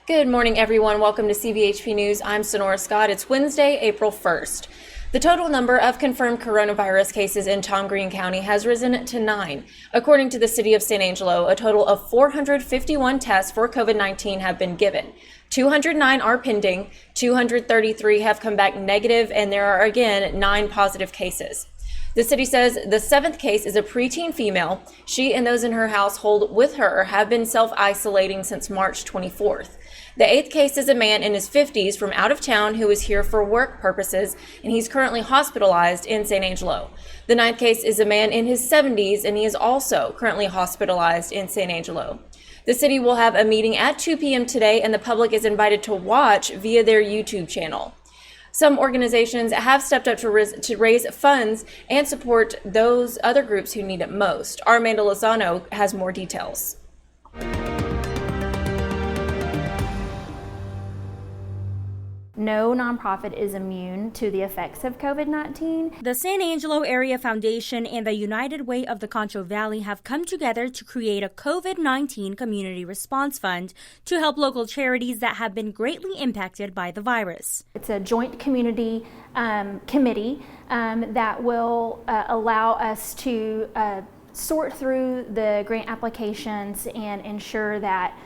Good morning, everyone. Welcome to CVHP News. I'm Sonora Scott. It's Wednesday, April 1st. The total number of confirmed coronavirus cases in Tom Green County has risen to 9. According to the city of San Angelo, a total of 451 tests for COVID-19 have been given. 209 are pending, 233 have come back negative, and there are again 9 positive cases. The city says the 7th case is a preteen female. She and those in her household with her have been self-isolating since March 24th. The 8th case is a man in his 50s from out of town who is here for work purposes, and he's currently hospitalized in San Angelo. The 9th case is a man in his 70s, and he is also currently hospitalized in San Angelo. The city will have a meeting at 2 p.m. today, and the public is invited to watch via their YouTube channel. Some organizations have stepped up to raise funds and support those other groups who need it most. Our Amanda Lozano has more details. No nonprofit is immune to the effects of COVID-19. The San Angelo Area Foundation and the United Way of the Concho Valley have come together to create a COVID-19 community response fund to help local charities that have been greatly impacted by the virus. It's a joint community committee that will allow us to sort through the grant applications and ensure that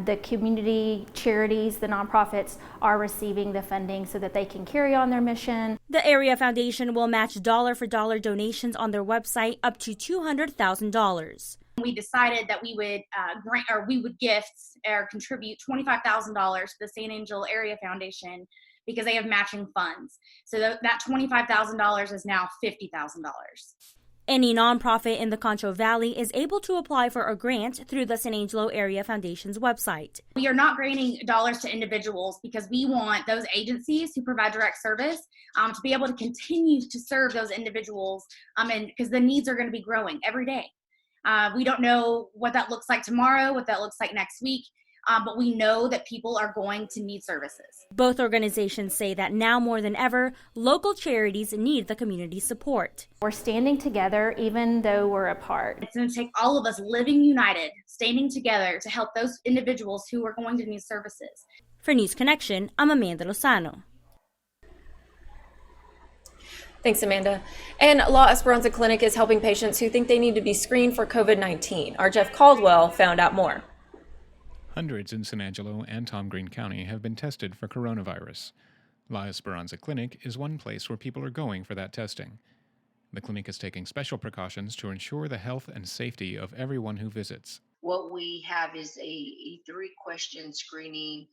the community charities, the nonprofits, are receiving the funding so that they can carry on their mission. The Area Foundation will match dollar-for-dollar donations on their website up to $200,000. We decided that we would gift or contribute $25,000 to the San Angelo Area Foundation because they have matching funds. So that $25,000 is now $50,000. Any nonprofit in the Concho Valley is able to apply for a grant through the San Angelo Area Foundation's website. We are not granting dollars to individuals because we want those agencies who provide direct service to be able to continue to serve those individuals, and because the needs are going to be growing every day. We don't know what that looks like tomorrow, what that looks like next week, but we know that people are going to need services. Both organizations say that now more than ever, local charities need the community support. We're standing together even though we're apart. It's going to take all of us living united, standing together to help those individuals who are going to need services. For News Connection, I'm Amanda Lozano. Thanks, Amanda. And La Esperanza Clinic is helping patients who think they need to be screened for COVID-19. Our Jeff Caldwell found out more. Hundreds in San Angelo and Tom Green County have been tested for coronavirus. La Esperanza Clinic is one place where people are going for that testing. The clinic is taking special precautions to ensure the health and safety of everyone who visits. What we have is a 3-question screening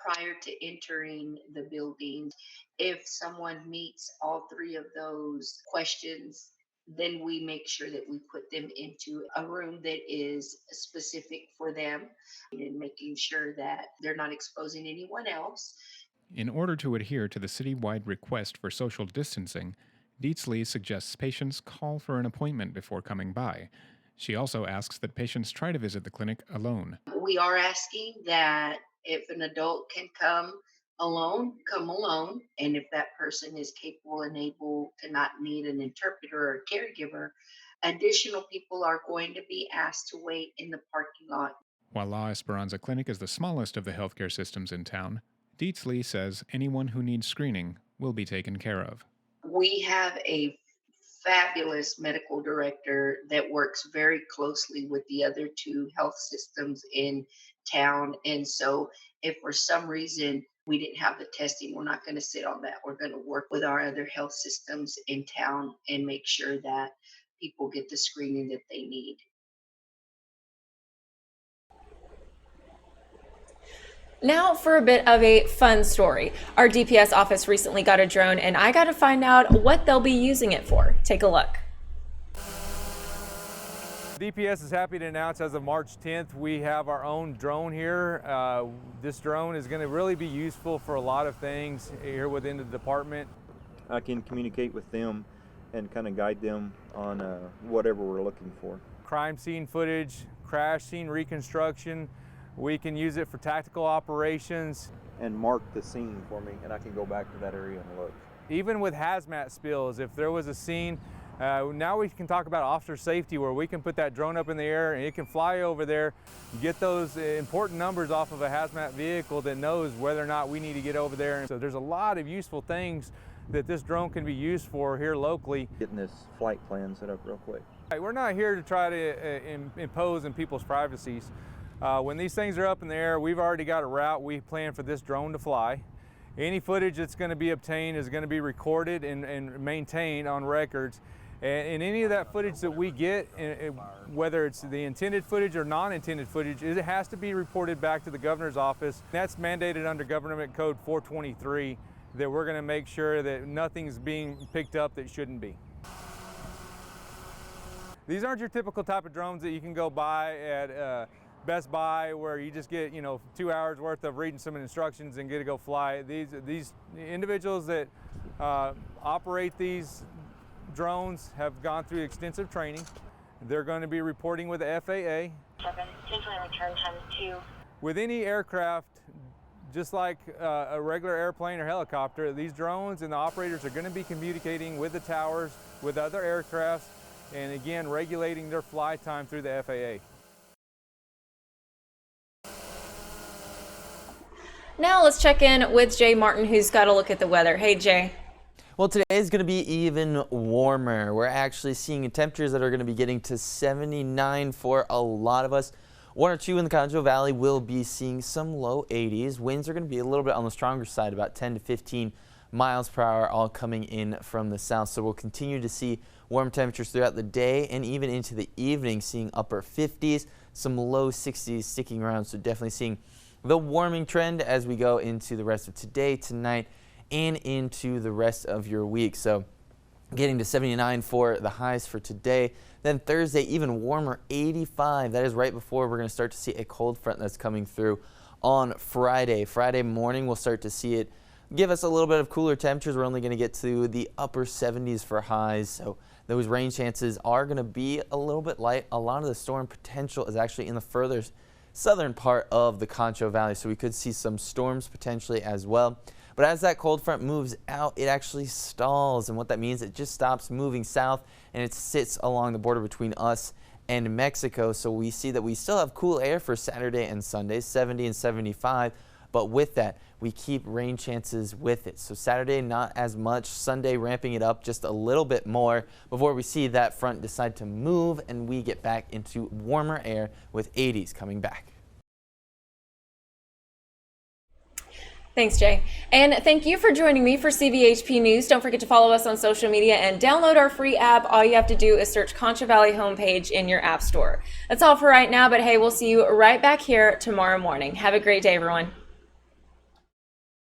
prior to entering the building. If someone meets all 3 of those questions, then we make sure that we put them into a room that is specific for them and making sure that they're not exposing anyone else. In order to adhere to the citywide request for social distancing, Dietzli suggests patients call for an appointment before coming by. She also asks that patients try to visit the clinic alone. We are asking that if an adult can come alone, and if that person is capable and able to not need an interpreter or a caregiver, additional people are going to be asked to wait in the parking lot. While La Esperanza Clinic is the smallest of the healthcare systems in town, Dietzli says anyone who needs screening will be taken care of. We have a fabulous medical director that works very closely with the other 2 health systems in town, and so if for some reason we didn't have the testing, we're not going to sit on that. We're going to work with our other health systems in town and make sure that people get the screening that they need. Now for a bit of a fun story. Our DPS office recently got a drone, and I got to find out what they'll be using it for. Take a look. DPS is happy to announce as of March 10th, we have our own drone here. This drone is going to really be useful for a lot of things here within the department. I can communicate with them and kind of guide them on whatever we're looking for. Crime scene footage, crash scene reconstruction. We can use it for tactical operations. And mark the scene for me, and I can go back to that area and look. Even with hazmat spills, if there was a scene Now we can talk about officer safety, where we can put that drone up in the air and it can fly over there, get those important numbers off of a hazmat vehicle that knows whether or not we need to get over there. And so there's a lot of useful things that this drone can be used for here locally. Getting this flight plan set up real quick. We're not here to try to impose on people's privacies. When these things are up in the air, we've already got a route we plan for this drone to fly. Any footage that's going to be obtained is going to be recorded and maintained on records. And any of that footage that we get, whether it's the intended footage or non-intended footage, it has to be reported back to the governor's office. That's mandated under Government Code 423, that we're going to make sure that nothing's being picked up that shouldn't be. These aren't your typical type of drones that you can go buy at Best Buy, where you just get 2 hours worth of reading some instructions and get to go fly. These individuals that operate these drones have gone through extensive training. They're going to be reporting with the FAA. 7, return time 2. With any aircraft, just like a regular airplane or helicopter, these drones and the operators are going to be communicating with the towers, with other aircrafts, and again, regulating their flight time through the FAA. Now let's check in with Jay Martin, who's got a look at the weather. Hey, Jay. Well, today is going to be even warmer. We're actually seeing temperatures that are going to be getting to 79 for a lot of us. 1 or 2 in the Concho Valley will be seeing some low 80s. Winds are going to be a little bit on the stronger side, about 10 to 15 miles per hour, all coming in from the south. So we'll continue to see warm temperatures throughout the day and even into the evening, seeing upper 50s, some low 60s sticking around. So definitely seeing the warming trend as we go into the rest of today, tonight, and into the rest of your week. So getting to 79 for the highs for today. Then Thursday, even warmer, 85. That is right before we're going to start to see a cold front that's coming through on Friday. Friday morning, we'll start to see it give us a little bit of cooler temperatures. We're only going to get to the upper 70s for highs. So those rain chances are going to be a little bit light. A lot of the storm potential is actually in the further southern part of the Concho Valley. So we could see some storms potentially as well. But as that cold front moves out, it actually stalls. And what that means, it just stops moving south and it sits along the border between us and Mexico. So we see that we still have cool air for Saturday and Sunday, 70 and 75. But with that, we keep rain chances with it. So Saturday, not as much. Sunday, ramping it up just a little bit more before we see that front decide to move and we get back into warmer air with 80s coming back. Thanks, Jay. And thank you for joining me for CVHP News. Don't forget to follow us on social media and download our free app. All you have to do is search Concho Valley Homepage in your app store. That's all for right now, but hey, we'll see you right back here tomorrow morning. Have a great day, everyone.